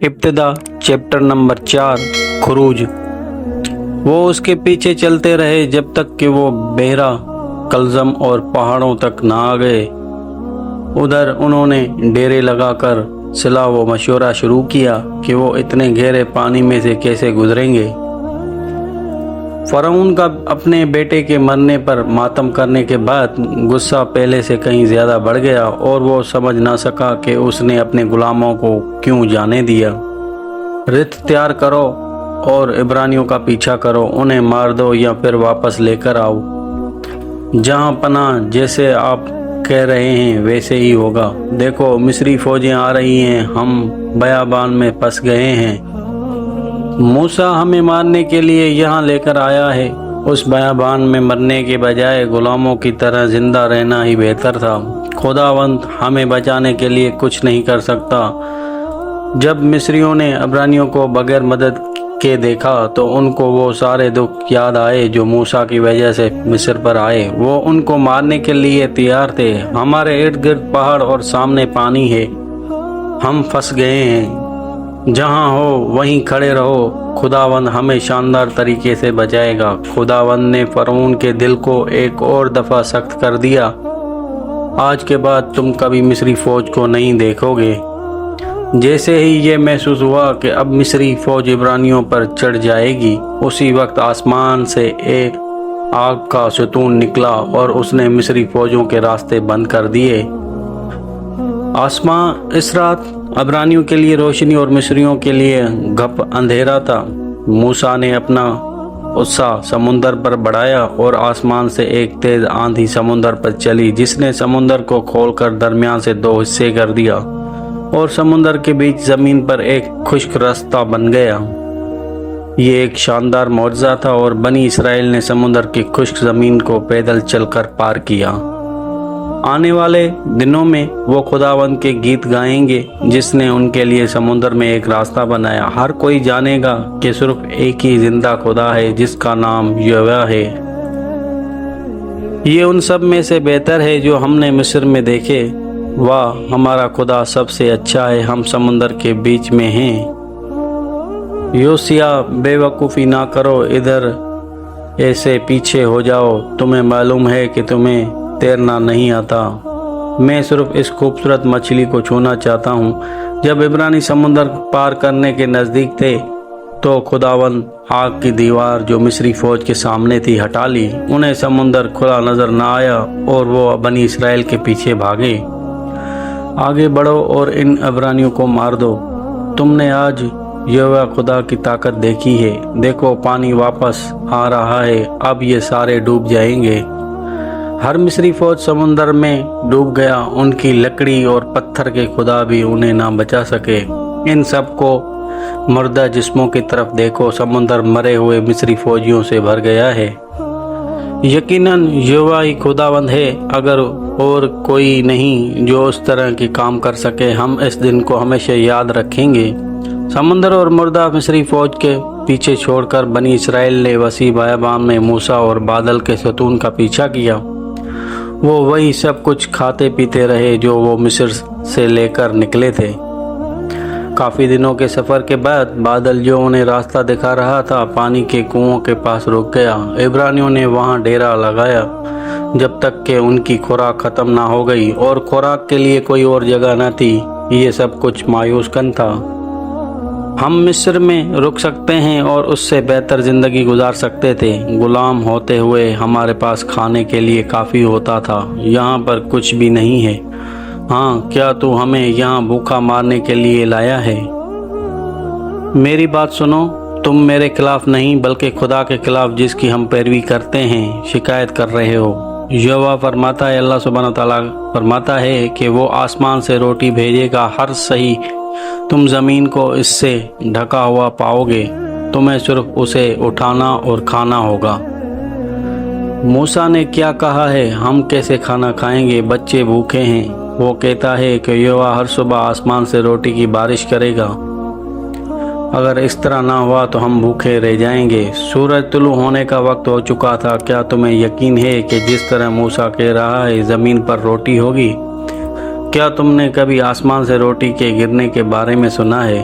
ابتدا chapter number 4 خروج۔ وہ اس کے پیچھے چلتے رہے جب تک کہ وہ بحیرہ کلزم اور پہاڑوں تک نہ آ گئے۔ ادھر انہوں نے ڈیرے لگا کر صلاح و مشورہ شروع کیا کہ وہ اتنے گہرے پانی میں سے کیسے گزریں گے۔ فرعون کا اپنے بیٹے کے مرنے پر ماتم کرنے کے بعد غصہ پہلے سے کہیں زیادہ بڑھ گیا اور وہ سمجھ نہ سکا کہ اس نے اپنے غلاموں کو کیوں جانے دیا۔ رتھ تیار کرو اور عبرانیوں کا پیچھا کرو، انہیں مار دو یا پھر واپس لے کر آؤ۔ جہاں پناہ جیسے آپ کہہ رہے ہیں ویسے ہی ہوگا۔ دیکھو مصری فوجیں آ رہی ہیں، ہم بیابان میں پھنس گئے ہیں۔ موسیٰ ہمیں مارنے کے لیے یہاں لے کر آیا ہے۔ اس بیابان میں مرنے کے بجائے غلاموں کی طرح زندہ رہنا ہی بہتر تھا۔ خداوند ہمیں بچانے کے لیے کچھ نہیں کر سکتا۔ جب مصریوں نے عبرانیوں کو بغیر مدد کے دیکھا تو ان کو وہ سارے دکھ یاد آئے جو موسیٰ کی وجہ سے مصر پر آئے۔ وہ ان کو مارنے کے لیے تیار تھے۔ ہمارے ارد گرد پہاڑ اور سامنے پانی ہے، ہم پھنس گئے ہیں۔ جہاں ہو وہیں کھڑے رہو، خداوند ہمیں شاندار طریقے سے بچائے گا۔ خداوند نے فرعون کے دل کو ایک اور دفعہ سخت کر دیا۔ آج کے بعد تم کبھی مصری فوج کو نہیں دیکھو گے۔ جیسے ہی یہ محسوس ہوا کہ اب مصری فوج عبرانیوں پر چڑھ جائے گی، اسی وقت آسمان سے ایک آگ کا ستون نکلا اور اس نے مصری فوجوں کے راستے بند کر دیے۔ آسمان اس رات عبرانیوں کے لیے روشنی اور مصریوں کے لیے گھپ اندھیرا تھا۔ موسیٰ نے اپنا غصہ سمندر پر بڑھایا اور آسمان سے ایک تیز آندھی سمندر پر چلی جس نے سمندر کو کھول کر درمیان سے 2 حصے کر دیا اور سمندر کے بیچ زمین پر ایک خشک راستہ بن گیا۔ یہ ایک شاندار معجزہ تھا اور بنی اسرائیل نے سمندر کی خشک زمین کو پیدل چل کر پار کیا۔ آنے والے دنوں میں وہ خداوند کے گیت گائیں گے جس نے ان کے لیے سمندر میں ایک راستہ بنایا۔ ہر کوئی جانے گا کہ صرف ایک ہی زندہ خدا ہے جس کا نام یہوہ ہے۔ یہ ان سب میں سے بہتر ہے جو ہم نے مصر میں دیکھے۔ واہ، ہمارا خدا سب سے اچھا ہے، ہم سمندر کے بیچ میں ہیں۔ یوشیا، بے وقوفی نہ کرو، ادھر ایسے پیچھے ہو جاؤ۔ تمہیں معلوم ہے کہ تمہیں تیرنا نہیں آتا۔ میں صرف اس خوبصورت مچھلی کو چھونا چاہتا ہوں۔ جب عبرانی سمندر پار کرنے کے نزدیک تھے تو خداوند آگ کی دیوار جو مصری فوج کے سامنے تھی ہٹا لی۔ انہیں سمندر کھلا نظر نہ آیا اور وہ بنی اسرائیل کے پیچھے بھاگے۔ آگے بڑھو اور ان عبرانیوں کو مار دو۔ تم نے آج یہوہ خدا کی طاقت دیکھی ہے۔ دیکھو پانی واپس آ رہا ہے، اب یہ سارے ڈوب جائیں گے۔ ہر مصری فوج سمندر میں ڈوب گیا، ان کی لکڑی اور پتھر کے خدا بھی انہیں نہ بچا سکے۔ ان سب کو مردہ جسموں کی طرف دیکھو، سمندر مرے ہوئے مصری فوجیوں سے بھر گیا ہے۔ یقیناً یہوہ ہی خداوند ہے، اگر اور کوئی نہیں جو اس طرح کی کام کر سکے۔ ہم اس دن کو ہمیشہ یاد رکھیں گے۔ سمندر اور مردہ مصری فوج کے پیچھے چھوڑ کر بنی اسرائیل نے وسیع بیابان میں موسیٰ اور بادل کے ستون کا پیچھا کیا۔ وہ وہی سب کچھ کھاتے پیتے رہے جو وہ مصر سے لے کر نکلے تھے۔ کافی دنوں کے سفر کے بعد بادل جو انہیں راستہ دکھا رہا تھا پانی کے کنووں کے پاس رک گیا۔ عبرانیوں نے وہاں ڈیرا لگایا جب تک کہ ان کی خوراک ختم نہ ہو گئی، اور خوراک کے لیے کوئی اور جگہ نہ تھی۔ یہ سب کچھ مایوس کن تھا۔ ہم مصر میں رک سکتے ہیں اور اس سے بہتر زندگی گزار سکتے تھے۔ غلام ہوتے ہوئے ہمارے پاس کھانے کے لیے کافی ہوتا تھا، یہاں پر کچھ بھی نہیں ہے۔ ہاں، کیا تو ہمیں یہاں بھوکا مارنے کے لیے لایا ہے؟ میری بات سنو، تم میرے خلاف نہیں بلکہ خدا کے خلاف جس کی ہم پیروی کرتے ہیں شکایت کر رہے ہو۔ یہوہ فرماتا ہے، اللہ سبحانہ تعالیٰ فرماتا ہے کہ وہ آسمان سے روٹی بھیجے گا، ہر صحیح تم زمین کو اس سے ڈھکا ہوا پاؤ گے، تمہیں صرف اسے اٹھانا اور کھانا ہوگا۔ موسیٰ نے کیا کہا ہے، ہم کیسے کھانا کھائیں گے؟ بچے بھوکے ہیں۔ وہ کہتا ہے کہ یہوہ ہر صبح آسمان سے روٹی کی بارش کرے گا۔ اگر اس طرح نہ ہوا تو ہم بھوکے رہ جائیں گے۔ سورج طلوع ہونے کا وقت ہو چکا تھا۔ کیا تمہیں یقین ہے کہ جس طرح موسیٰ کہہ رہا ہے زمین پر روٹی ہوگی؟ کیا تم نے کبھی آسمان سے روٹی کے گرنے کے بارے میں سنا ہے؟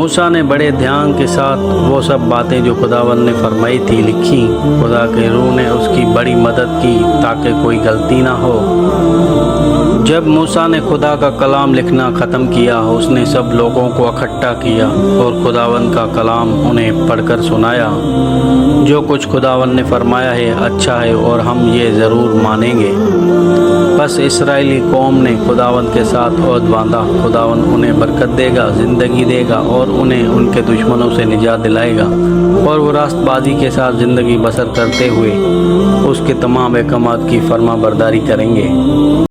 موسیٰ نے بڑے دھیان کے ساتھ وہ سب باتیں جو خداوند نے فرمائی تھی لکھی۔ خدا کے روح نے اس کی بڑی مدد کی تاکہ کوئی غلطی نہ ہو۔ جب موسیٰ نے خدا کا کلام لکھنا ختم کیا، اس نے سب لوگوں کو اکٹھا کیا اور خداوند کا کلام انہیں پڑھ کر سنایا۔ جو کچھ خداوند نے فرمایا ہے اچھا ہے اور ہم یہ ضرور مانیں گے۔ بس اسرائیلی قوم نے خداوند کے ساتھ عہد باندھا۔ خداوند انہیں برکت دے گا، زندگی دے گا اور انہیں ان کے دشمنوں سے نجات دلائے گا، اور وہ راست بازی کے ساتھ زندگی بسر کرتے ہوئے اس کے تمام احکامات کی فرما برداری کریں گے۔